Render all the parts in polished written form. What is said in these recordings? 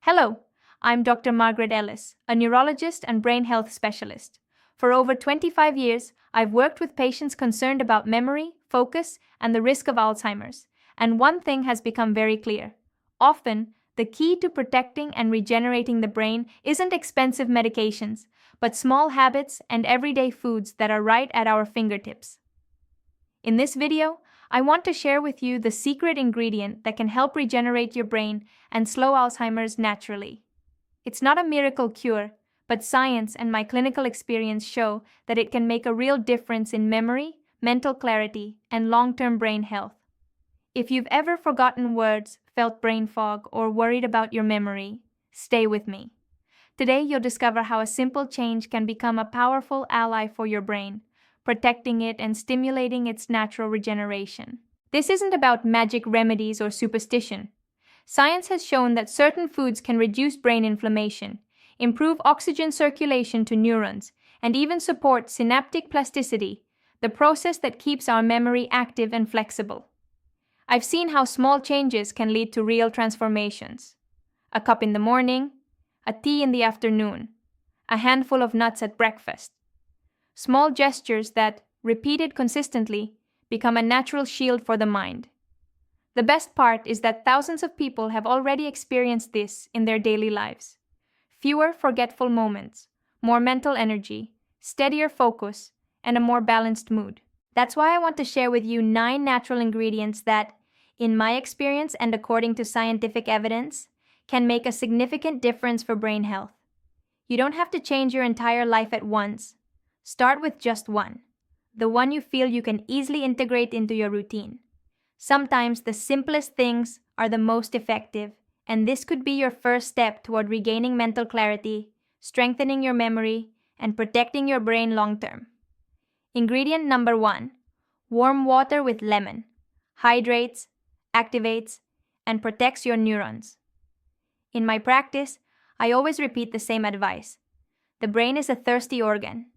Hello, I'm Dr. Margaret Ellis, a neurologist and brain health specialist. For over 25 years, I've worked with patients concerned about memory, focus, and the risk of Alzheimer's. And one thing has become very clear. Often, the key to protecting and regenerating the brain isn't expensive medications, but small habits and everyday foods that are right at our fingertips. In this video, I want to share with you the secret ingredient that can help regenerate your brain and slow Alzheimer's naturally. It's not a miracle cure, but science and my clinical experience show that it can make a real difference in memory, mental clarity, and long-term brain health. If you've ever forgotten words, felt brain fog, or worried about your memory, stay with me. Today, you'll discover how a simple change can become a powerful ally for your brain, protecting it and stimulating its natural regeneration. This isn't about magic remedies or superstition. Science has shown that certain foods can reduce brain inflammation, improve oxygen circulation to neurons, and even support synaptic plasticity, the process that keeps our memory active and flexible. I've seen how small changes can lead to real transformations. A cup in the morning, a tea in the afternoon, a handful of nuts at breakfast. Small gestures that, repeated consistently, become a natural shield for the mind. The best part is that thousands of people have already experienced this in their daily lives. Fewer forgetful moments, more mental energy, steadier focus, and a more balanced mood. That's why I want to share with you 9 natural ingredients that, in my experience and according to scientific evidence, can make a significant difference for brain health. You don't have to change your entire life at once. Start with just one, the one you feel you can easily integrate into your routine. Sometimes the simplest things are the most effective, and this could be your first step toward regaining mental clarity, strengthening your memory, and protecting your brain long-term. Ingredient number 1, warm water with lemon. Hydrates, activates, and protects your neurons. In my practice, I always repeat the same advice. The brain is a thirsty organ.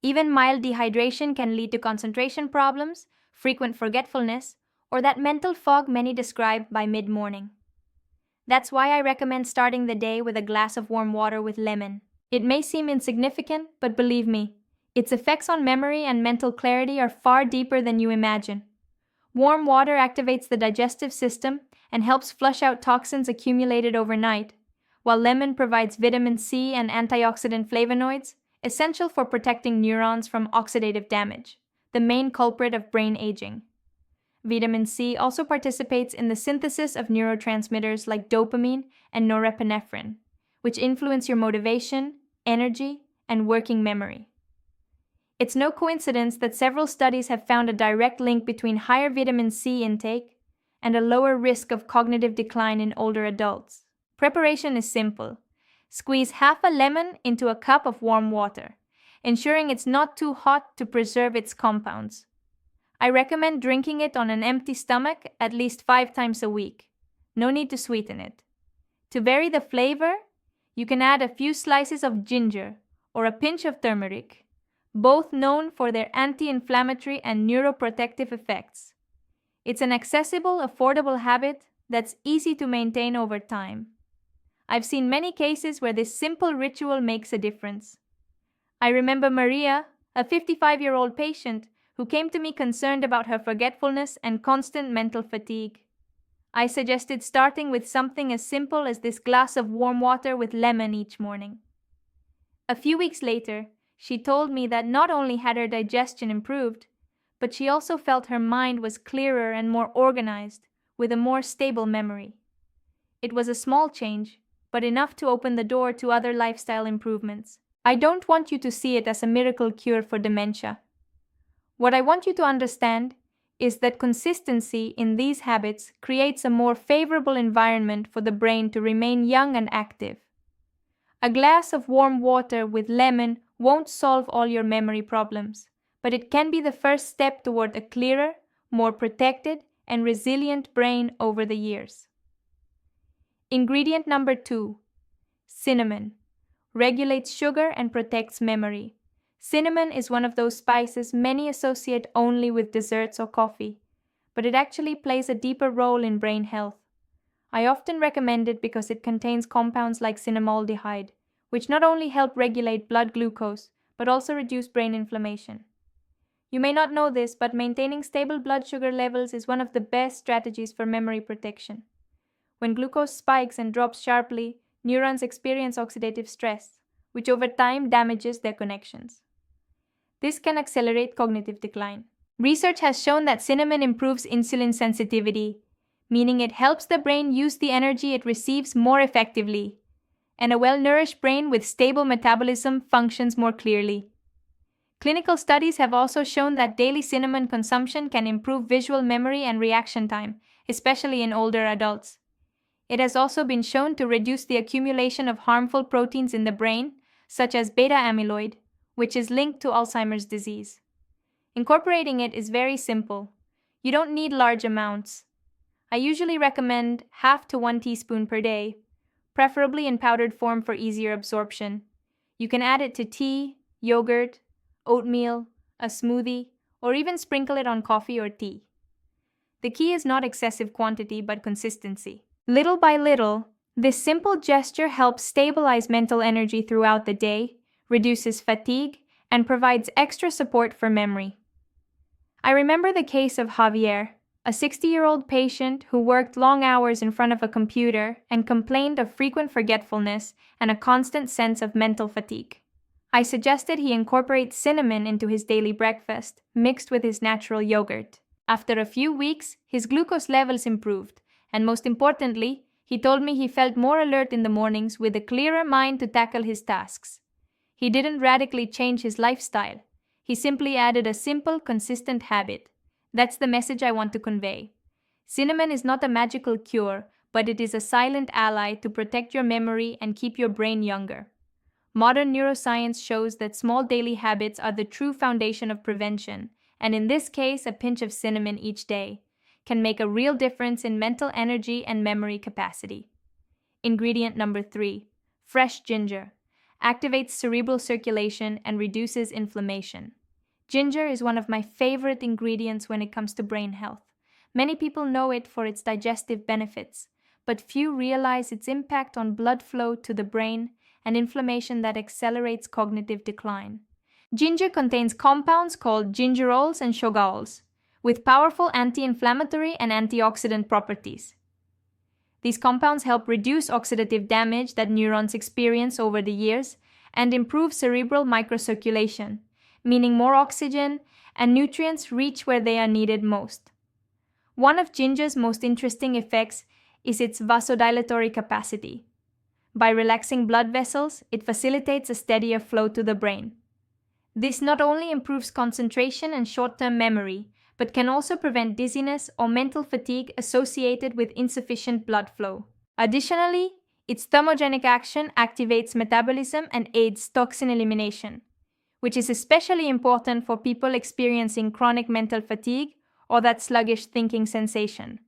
Even mild dehydration can lead to concentration problems, frequent forgetfulness, or that mental fog many describe by mid-morning. That's why I recommend starting the day with a glass of warm water with lemon. It may seem insignificant, but believe me, its effects on memory and mental clarity are far deeper than you imagine. Warm water activates the digestive system and helps flush out toxins accumulated overnight, while lemon provides vitamin C and antioxidant flavonoids, essential for protecting neurons from oxidative damage, the main culprit of brain aging. Vitamin C also participates in the synthesis of neurotransmitters like dopamine and norepinephrine, which influence your motivation, energy, and working memory. It's no coincidence that several studies have found a direct link between higher vitamin C intake and a lower risk of cognitive decline in older adults. Preparation is simple. Squeeze half a lemon into a cup of warm water, ensuring it's not too hot to preserve its compounds. I recommend drinking it on an empty stomach at least 5 times a week. No need to sweeten it. To vary the flavor, you can add a few slices of ginger or a pinch of turmeric, both known for their anti-inflammatory and neuroprotective effects. It's an accessible, affordable habit that's easy to maintain over time. I've seen many cases where this simple ritual makes a difference. I remember Maria, a 55-year-old patient, who came to me concerned about her forgetfulness and constant mental fatigue. I suggested starting with something as simple as this glass of warm water with lemon each morning. A few weeks later, she told me that not only had her digestion improved, but she also felt her mind was clearer and more organized, with a more stable memory. It was a small change, but enough to open the door to other lifestyle improvements. I don't want you to see it as a miracle cure for dementia. What I want you to understand is that consistency in these habits creates a more favorable environment for the brain to remain young and active. A glass of warm water with lemon won't solve all your memory problems, but it can be the first step toward a clearer, more protected, and resilient brain over the years. Ingredient number 2, cinnamon. Regulates sugar and protects memory. Cinnamon is one of those spices many associate only with desserts or coffee, but it actually plays a deeper role in brain health. I often recommend it because it contains compounds like cinnamaldehyde, which not only help regulate blood glucose, but also reduce brain inflammation. You may not know this, but maintaining stable blood sugar levels is one of the best strategies for memory protection. When glucose spikes and drops sharply, neurons experience oxidative stress, which over time damages their connections. This can accelerate cognitive decline. Research has shown that cinnamon improves insulin sensitivity, meaning it helps the brain use the energy it receives more effectively, and a well-nourished brain with stable metabolism functions more clearly. Clinical studies have also shown that daily cinnamon consumption can improve visual memory and reaction time, especially in older adults. It has also been shown to reduce the accumulation of harmful proteins in the brain, such as beta amyloid, which is linked to Alzheimer's disease. Incorporating it is very simple. You don't need large amounts. I usually recommend half to 1 teaspoon per day, preferably in powdered form for easier absorption. You can add it to tea, yogurt, oatmeal, a smoothie, or even sprinkle it on coffee or tea. The key is not excessive quantity but consistency. Little by little, this simple gesture helps stabilize mental energy throughout the day, reduces fatigue, and provides extra support for memory. I remember the case of Javier, a 60-year-old patient who worked long hours in front of a computer and complained of frequent forgetfulness and a constant sense of mental fatigue. I suggested he incorporate cinnamon into his daily breakfast, mixed with his natural yogurt. After a few weeks, his glucose levels improved, and most importantly, he told me he felt more alert in the mornings with a clearer mind to tackle his tasks. He didn't radically change his lifestyle. He simply added a simple, consistent habit. That's the message I want to convey. Cinnamon is not a magical cure, but it is a silent ally to protect your memory and keep your brain younger. Modern neuroscience shows that small daily habits are the true foundation of prevention, and in this case, a pinch of cinnamon each day can make a real difference in mental energy and memory capacity. Ingredient number 3, fresh ginger, activates cerebral circulation and reduces inflammation. Ginger is one of my favorite ingredients when it comes to brain health. Many people know it for its digestive benefits, but few realize its impact on blood flow to the brain and inflammation that accelerates cognitive decline. Ginger contains compounds called gingerols and shogaols, with powerful anti-inflammatory and antioxidant properties. These compounds help reduce oxidative damage that neurons experience over the years and improve cerebral microcirculation, meaning more oxygen and nutrients reach where they are needed most. One of ginger's most interesting effects is its vasodilatory capacity. By relaxing blood vessels, it facilitates a steadier flow to the brain. This not only improves concentration and short-term memory, but can also prevent dizziness or mental fatigue associated with insufficient blood flow. Additionally, its thermogenic action activates metabolism and aids toxin elimination, which is especially important for people experiencing chronic mental fatigue or that sluggish thinking sensation.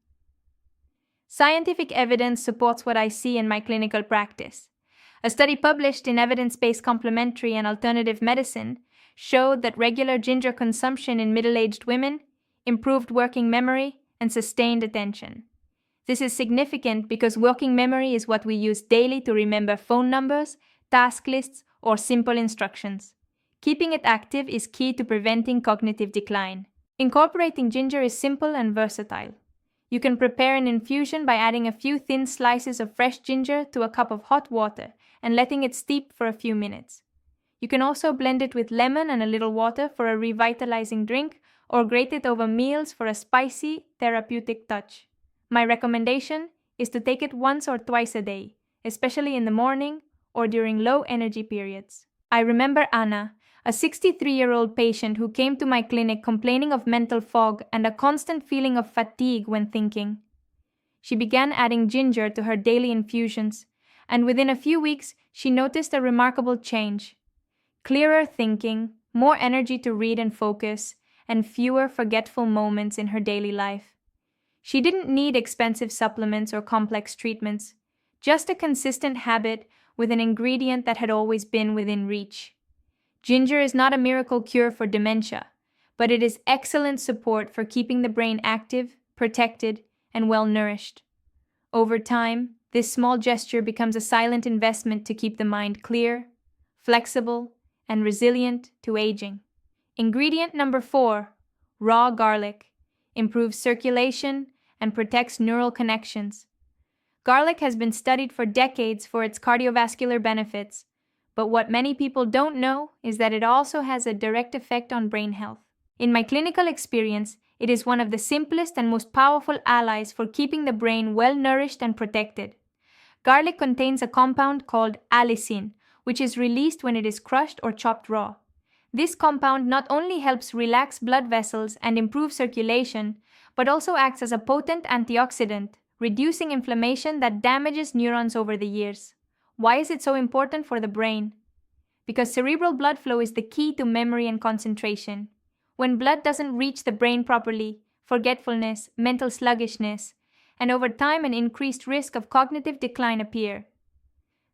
Scientific evidence supports what I see in my clinical practice. A study published in Evidence-Based Complementary and Alternative Medicine showed that regular ginger consumption in middle-aged women improved working memory and sustained attention. This is significant because working memory is what we use daily to remember phone numbers, task lists, or simple instructions. Keeping it active is key to preventing cognitive decline. Incorporating ginger is simple and versatile. You can prepare an infusion by adding a few thin slices of fresh ginger to a cup of hot water and letting it steep for a few minutes. You can also blend it with lemon and a little water for a revitalizing drink, or grate it over meals for a spicy, therapeutic touch. My recommendation is to take it once or twice a day, especially in the morning or during low-energy periods. I remember Anna, a 63-year-old patient who came to my clinic complaining of mental fog and a constant feeling of fatigue when thinking. She began adding ginger to her daily infusions, and within a few weeks, she noticed a remarkable change. Clearer thinking, more energy to read and focus, and fewer forgetful moments in her daily life. She didn't need expensive supplements or complex treatments, just a consistent habit with an ingredient that had always been within reach. Ginger is not a miracle cure for dementia, but it is excellent support for keeping the brain active, protected, and well-nourished. Over time, this small gesture becomes a silent investment to keep the mind clear, flexible, and resilient to aging. Ingredient number 4, raw garlic, improves circulation and protects neural connections. Garlic has been studied for decades for its cardiovascular benefits, but what many people don't know is that it also has a direct effect on brain health. In my clinical experience, it is one of the simplest and most powerful allies for keeping the brain well nourished and protected. Garlic contains a compound called allicin, which is released when it is crushed or chopped raw. This compound not only helps relax blood vessels and improve circulation, but also acts as a potent antioxidant, reducing inflammation that damages neurons over the years. Why is it so important for the brain? Because cerebral blood flow is the key to memory and concentration. When blood doesn't reach the brain properly, forgetfulness, mental sluggishness, and over time an increased risk of cognitive decline appear.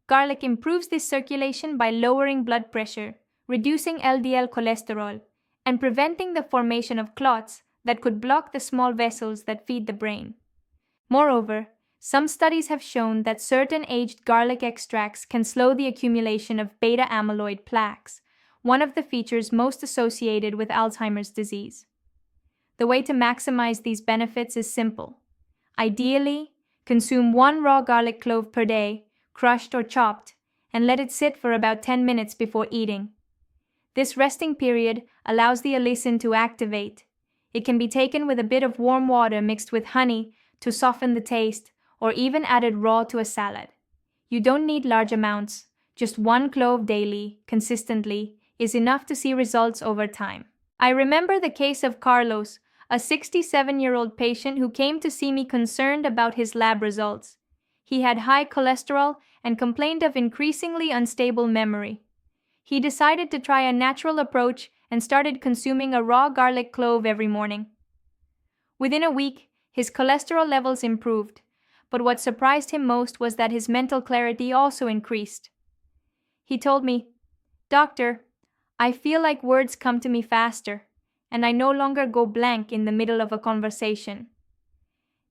Garlic improves this circulation by lowering blood pressure, reducing LDL cholesterol, and preventing the formation of clots that could block the small vessels that feed the brain. Moreover, some studies have shown that certain aged garlic extracts can slow the accumulation of beta amyloid plaques, one of the features most associated with Alzheimer's disease. The way to maximize these benefits is simple. Ideally, consume 1 raw garlic clove per day, crushed or chopped, and let it sit for about 10 minutes before eating. This resting period allows the allicin to activate. It can be taken with a bit of warm water mixed with honey to soften the taste, or even added raw to a salad. You don't need large amounts. Just 1 clove daily, consistently, is enough to see results over time. I remember the case of Carlos, a 67-year-old patient who came to see me concerned about his lab results. He had high cholesterol and complained of increasingly unstable memory. He decided to try a natural approach and started consuming a raw garlic clove every morning. Within a week, his cholesterol levels improved, but what surprised him most was that his mental clarity also increased. He told me, "Doctor, I feel like words come to me faster, and I no longer go blank in the middle of a conversation."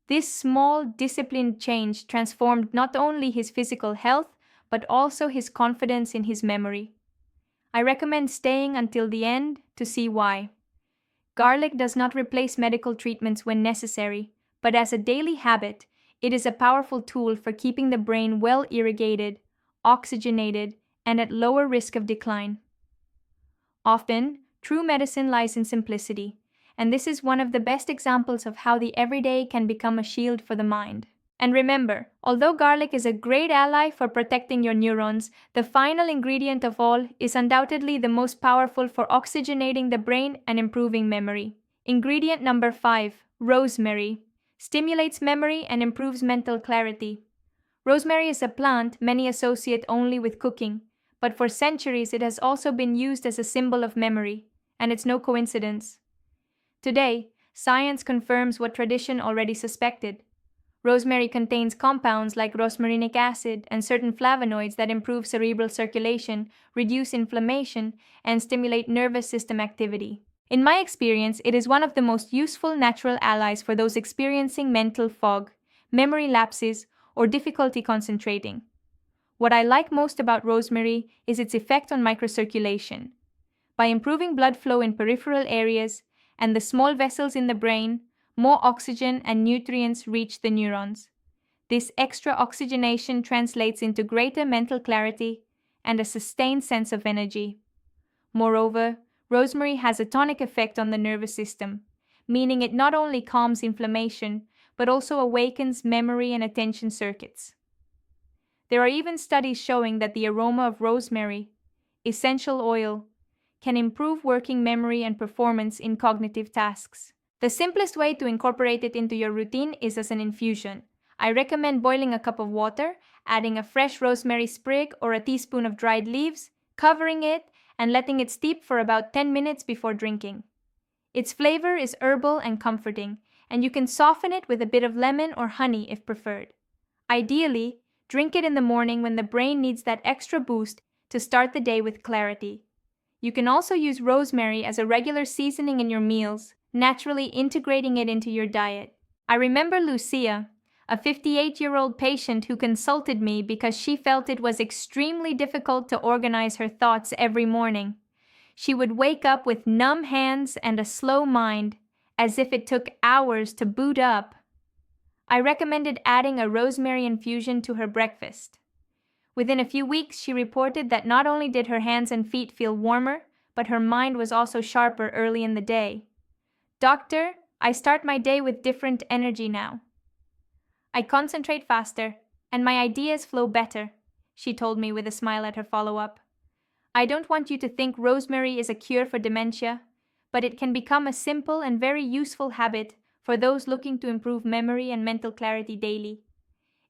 This small, disciplined change transformed not only his physical health, but also his confidence in his memory. I recommend staying until the end to see why. Garlic does not replace medical treatments when necessary, but as a daily habit, it is a powerful tool for keeping the brain well irrigated, oxygenated, and at lower risk of decline. Often, true medicine lies in simplicity, and this is one of the best examples of how the everyday can become a shield for the mind. And remember, although garlic is a great ally for protecting your neurons, the final ingredient of all is undoubtedly the most powerful for oxygenating the brain and improving memory. Ingredient number 5, rosemary, stimulates memory and improves mental clarity. Rosemary is a plant many associate only with cooking, but for centuries it has also been used as a symbol of memory, and it's no coincidence. Today, science confirms what tradition already suspected. Rosemary contains compounds like rosmarinic acid and certain flavonoids that improve cerebral circulation, reduce inflammation, and stimulate nervous system activity. In my experience, it is one of the most useful natural allies for those experiencing mental fog, memory lapses, or difficulty concentrating. What I like most about rosemary is its effect on microcirculation. By improving blood flow in peripheral areas and the small vessels in the brain, more oxygen and nutrients reach the neurons. This extra oxygenation translates into greater mental clarity and a sustained sense of energy. Moreover, rosemary has a tonic effect on the nervous system, meaning it not only calms inflammation, but also awakens memory and attention circuits. There are even studies showing that the aroma of rosemary, essential oil, can improve working memory and performance in cognitive tasks. The simplest way to incorporate it into your routine is as an infusion. I recommend boiling a cup of water, adding a fresh rosemary sprig or a teaspoon of dried leaves, covering it, and letting it steep for about 10 minutes before drinking. Its flavor is herbal and comforting, and you can soften it with a bit of lemon or honey if preferred. Ideally, drink it in the morning when the brain needs that extra boost to start the day with clarity. You can also use rosemary as a regular seasoning in your meals, naturally integrating it into your diet. I remember Lucia, a 58-year-old patient who consulted me because she felt it was extremely difficult to organize her thoughts every morning. She would wake up with numb hands and a slow mind, as if it took hours to boot up. I recommended adding a rosemary infusion to her breakfast. Within a few weeks, she reported that not only did her hands and feet feel warmer, but her mind was also sharper early in the day. "Doctor, I start my day with different energy now. I concentrate faster, and my ideas flow better," she told me with a smile at her follow-up. I don't want you to think rosemary is a cure for dementia, but it can become a simple and very useful habit for those looking to improve memory and mental clarity daily.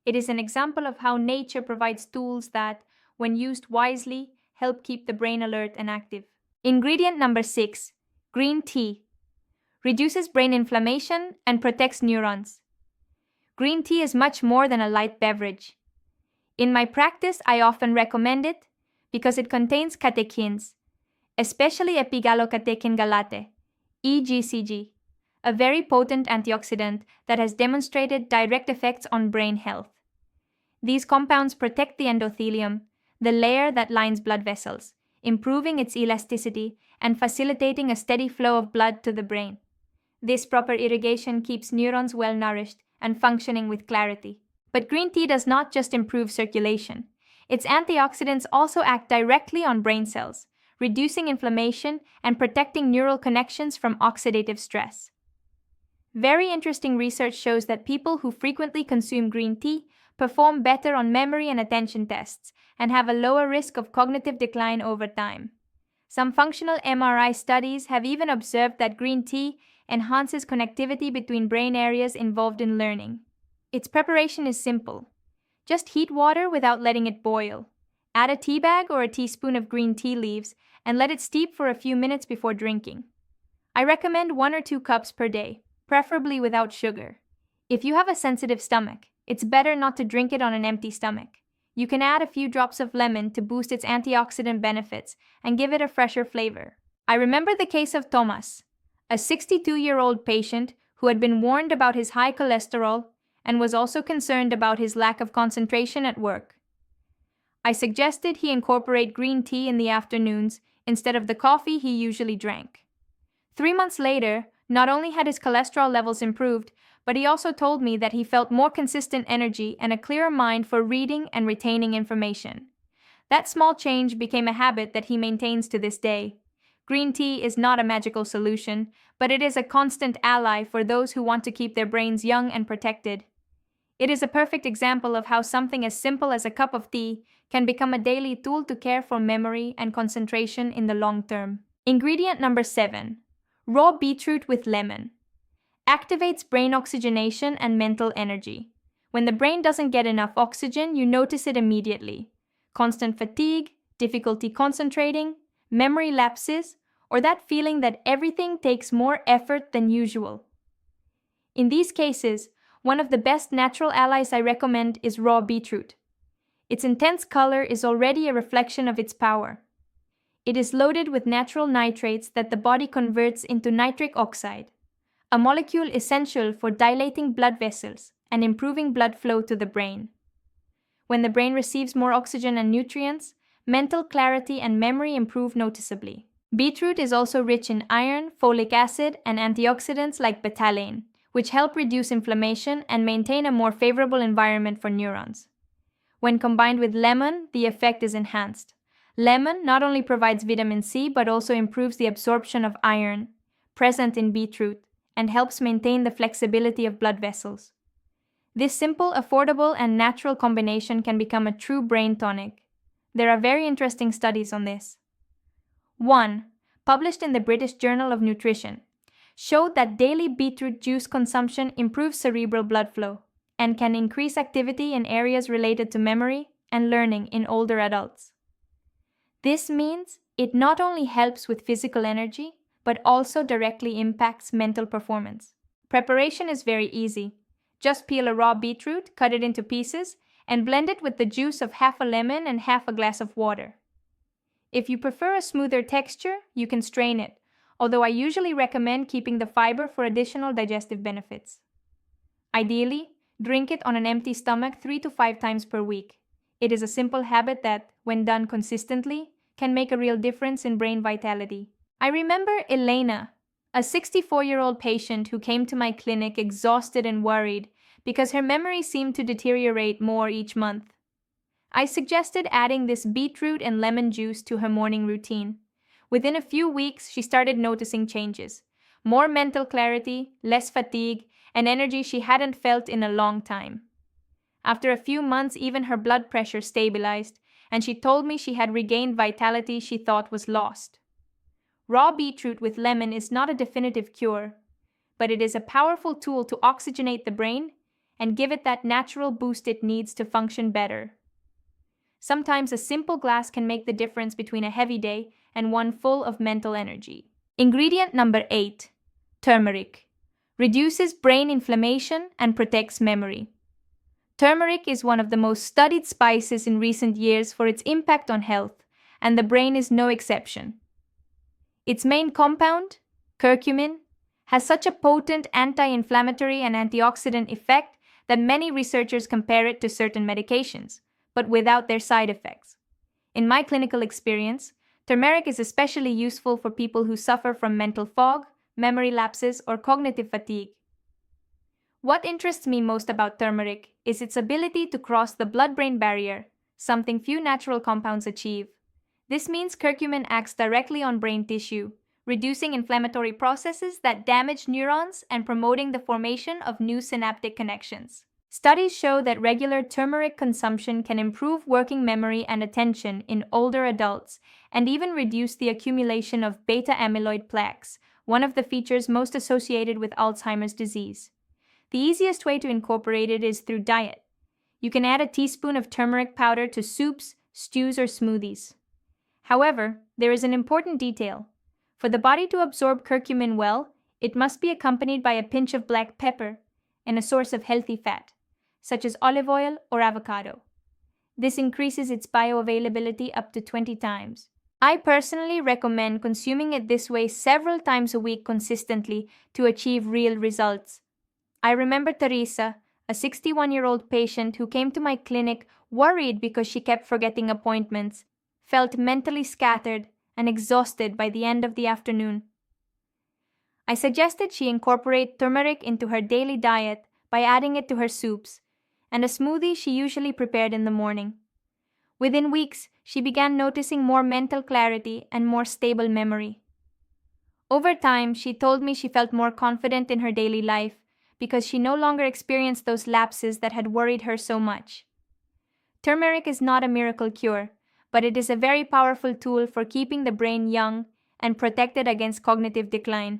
It is an example of how nature provides tools that, when used wisely, help keep the brain alert and active. Ingredient number 6, green tea. Reduces brain inflammation and protects neurons. Green tea is much more than a light beverage. In my practice, I often recommend it because it contains catechins, especially epigallocatechin gallate, EGCG, a very potent antioxidant that has demonstrated direct effects on brain health. These compounds protect the endothelium, the layer that lines blood vessels, improving its elasticity and facilitating a steady flow of blood to the brain. This proper irrigation keeps neurons well nourished and functioning with clarity. But green tea does not just improve circulation. Its antioxidants also act directly on brain cells, reducing inflammation and protecting neural connections from oxidative stress. Very interesting research shows that people who frequently consume green tea perform better on memory and attention tests and have a lower risk of cognitive decline over time. Some functional MRI studies have even observed that green tea enhances connectivity between brain areas involved in learning. Its preparation is simple. Just heat water without letting it boil. Add a tea bag or a teaspoon of green tea leaves and let it steep for a few minutes before drinking. I recommend 1 or 2 cups per day, preferably without sugar. If you have a sensitive stomach, it's better not to drink it on an empty stomach. You can add a few drops of lemon to boost its antioxidant benefits and give it a fresher flavor. I remember the case of Thomas, a 62-year-old patient who had been warned about his high cholesterol and was also concerned about his lack of concentration at work. I suggested he incorporate green tea in the afternoons instead of the coffee he usually drank. 3 months later, not only had his cholesterol levels improved, but he also told me that he felt more consistent energy and a clearer mind for reading and retaining information. That small change became a habit that he maintains to this day. Green tea is not a magical solution, but it is a constant ally for those who want to keep their brains young and protected. It is a perfect example of how something as simple as a cup of tea can become a daily tool to care for memory and concentration in the long term. Ingredient number 7, raw beetroot with lemon. Activates brain oxygenation and mental energy. When the brain doesn't get enough oxygen, you notice it immediately. Constant fatigue, difficulty concentrating, memory lapses, or that feeling that everything takes more effort than usual. In these cases, one of the best natural allies I recommend is raw beetroot. Its intense color is already a reflection of its power. It is loaded with natural nitrates that the body converts into nitric oxide, a molecule essential for dilating blood vessels and improving blood flow to the brain. When the brain receives more oxygen and nutrients, mental clarity and memory improve noticeably. Beetroot is also rich in iron, folic acid, and antioxidants like betalain, which help reduce inflammation and maintain a more favorable environment for neurons. When combined with lemon, the effect is enhanced. Lemon not only provides vitamin C but also improves the absorption of iron, present in beetroot, and helps maintain the flexibility of blood vessels. This simple, affordable, and natural combination can become a true brain tonic. There are very interesting studies on this. 1. Published in the British Journal of Nutrition, showed that daily beetroot juice consumption improves cerebral blood flow and can increase activity in areas related to memory and learning in older adults. This means it not only helps with physical energy, but also directly impacts mental performance. Preparation is very easy. Just peel a raw beetroot, cut it into pieces, and blend it with the juice of half a lemon and half a glass of water. If you prefer a smoother texture, you can strain it, although I usually recommend keeping the fiber for additional digestive benefits. Ideally, Drink it on an empty stomach 3 to 5 times per week. It is a simple habit that, when done consistently, can make a real difference in brain vitality. I remember Elena, a 64-year-old patient who came to my clinic exhausted and worried because her memory seemed to deteriorate more each month. I suggested adding this beetroot and lemon juice to her morning routine. Within a few weeks, she started noticing changes. More mental clarity, less fatigue, and energy she hadn't felt in a long time. After a few months, even her blood pressure stabilized, and she told me she had regained vitality she thought was lost. Raw beetroot with lemon is not a definitive cure, but it is a powerful tool to oxygenate the brain and give it that natural boost it needs to function better. Sometimes a simple glass can make the difference between a heavy day and one full of mental energy. Ingredient number 8. Turmeric. Reduces brain inflammation and protects memory. Turmeric is one of the most studied spices in recent years for its impact on health, and the brain is no exception. Its main compound, curcumin, has such a potent anti-inflammatory and antioxidant effect that many researchers compare it to certain medications, but without their side effects. In my clinical experience, turmeric is especially useful for people who suffer from mental fog, memory lapses, or cognitive fatigue. What interests me most about turmeric is its ability to cross the blood-brain barrier, something few natural compounds achieve. This means curcumin acts directly on brain tissue, reducing inflammatory processes that damage neurons and promoting the formation of new synaptic connections. Studies show that regular turmeric consumption can improve working memory and attention in older adults and even reduce the accumulation of beta-amyloid plaques, one of the features most associated with Alzheimer's disease. The easiest way to incorporate it is through diet. You can add a teaspoon of turmeric powder to soups, stews, or smoothies. However, there is an important detail. For the body to absorb curcumin well, it must be accompanied by a pinch of black pepper and a source of healthy fat, such as olive oil or avocado. This increases its bioavailability up to 20 times. I personally recommend consuming it this way several times a week consistently to achieve real results. I remember Teresa, a 61-year-old patient who came to my clinic worried because she kept forgetting appointments, felt mentally scattered and exhausted by the end of the afternoon. I suggested she incorporate turmeric into her daily diet by adding it to her soups and a smoothie she usually prepared in the morning. Within weeks, she began noticing more mental clarity and more stable memory. Over time, she told me she felt more confident in her daily life because she no longer experienced those lapses that had worried her so much. Turmeric is not a miracle cure, but it is a very powerful tool for keeping the brain young and protected against cognitive decline.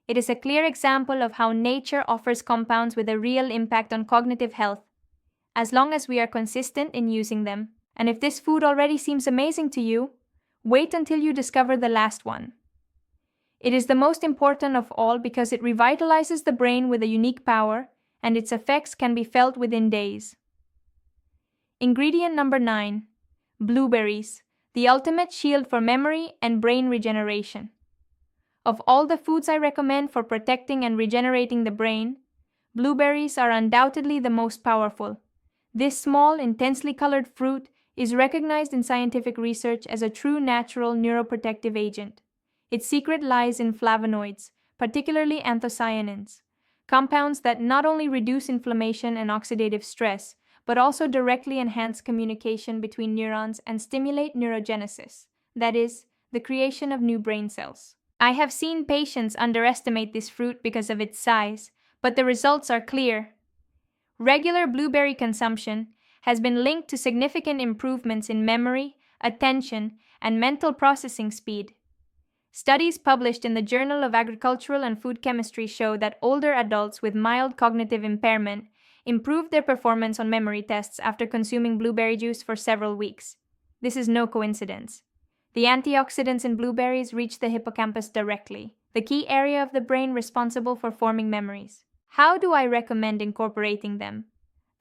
It is a clear example of how nature offers compounds with a real impact on cognitive health, as long as we are consistent in using them. And if this food already seems amazing to you, wait until you discover the last one. It is the most important of all because it revitalizes the brain with a unique power, and its effects can be felt within days. Ingredient number 9. Blueberries, the ultimate shield for memory and brain regeneration. Of all the foods I recommend for protecting and regenerating the brain, blueberries are undoubtedly the most powerful. This small, intensely colored fruit is recognized in scientific research as a true natural neuroprotective agent. Its secret lies in flavonoids, particularly anthocyanins, compounds that not only reduce inflammation and oxidative stress, but also directly enhance communication between neurons and stimulate neurogenesis, that is, the creation of new brain cells. I have seen patients underestimate this fruit because of its size, but the results are clear. Regular blueberry consumption has been linked to significant improvements in memory, attention, and mental processing speed. Studies published in the Journal of Agricultural and Food Chemistry show that older adults with mild cognitive impairment improved their performance on memory tests after consuming blueberry juice for several weeks. This is no coincidence. The antioxidants in blueberries reach the hippocampus directly, the key area of the brain responsible for forming memories. How do I recommend incorporating them?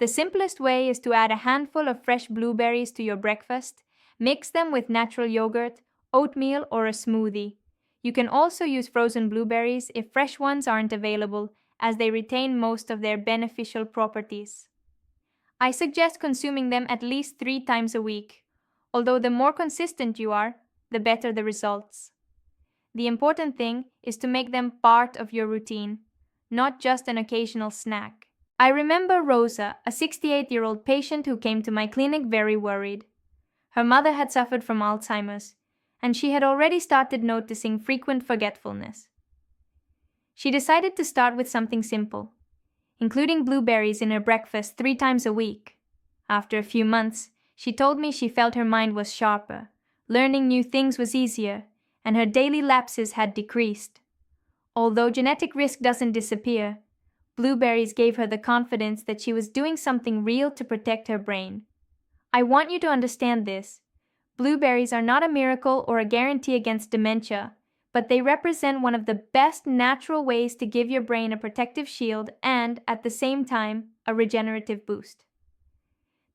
The simplest way is to add a handful of fresh blueberries to your breakfast, mix them with natural yogurt, oatmeal, or a smoothie. You can also use frozen blueberries if fresh ones aren't available, as they retain most of their beneficial properties. I suggest consuming them at least 3 times a week, although the more consistent you are, the better the results. The important thing is to make them part of your routine, not just an occasional snack. I remember Rosa, a 68-year-old patient who came to my clinic very worried. Her mother had suffered from Alzheimer's, and she had already started noticing frequent forgetfulness. She decided to start with something simple, including blueberries in her breakfast 3 times a week. After a few months, she told me she felt her mind was sharper, learning new things was easier, and her daily lapses had decreased. Although genetic risk doesn't disappear, blueberries gave her the confidence that she was doing something real to protect her brain. I want you to understand this. Blueberries are not a miracle or a guarantee against dementia, but they represent one of the best natural ways to give your brain a protective shield and, at the same time, a regenerative boost.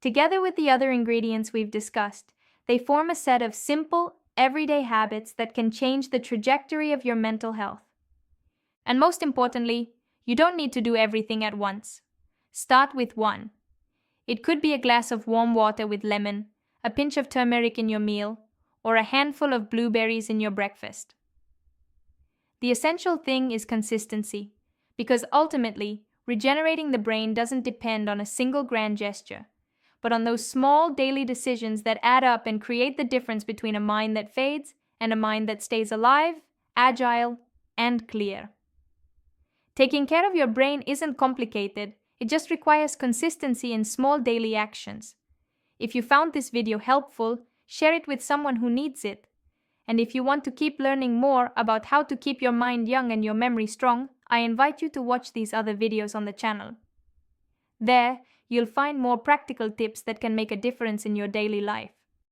Together with the other ingredients we've discussed, they form a set of simple, everyday habits that can change the trajectory of your mental health. And most importantly, you don't need to do everything at once. Start with one. It could be a glass of warm water with lemon, a pinch of turmeric in your meal, or a handful of blueberries in your breakfast. The essential thing is consistency, because ultimately, regenerating the brain doesn't depend on a single grand gesture, but on those small daily decisions that add up and create the difference between a mind that fades and a mind that stays alive, agile, and clear. Taking care of your brain isn't complicated, it just requires consistency in small daily actions. If you found this video helpful, share it with someone who needs it. And if you want to keep learning more about how to keep your mind young and your memory strong, I invite you to watch these other videos on the channel. There, you'll find more practical tips that can make a difference in your daily life.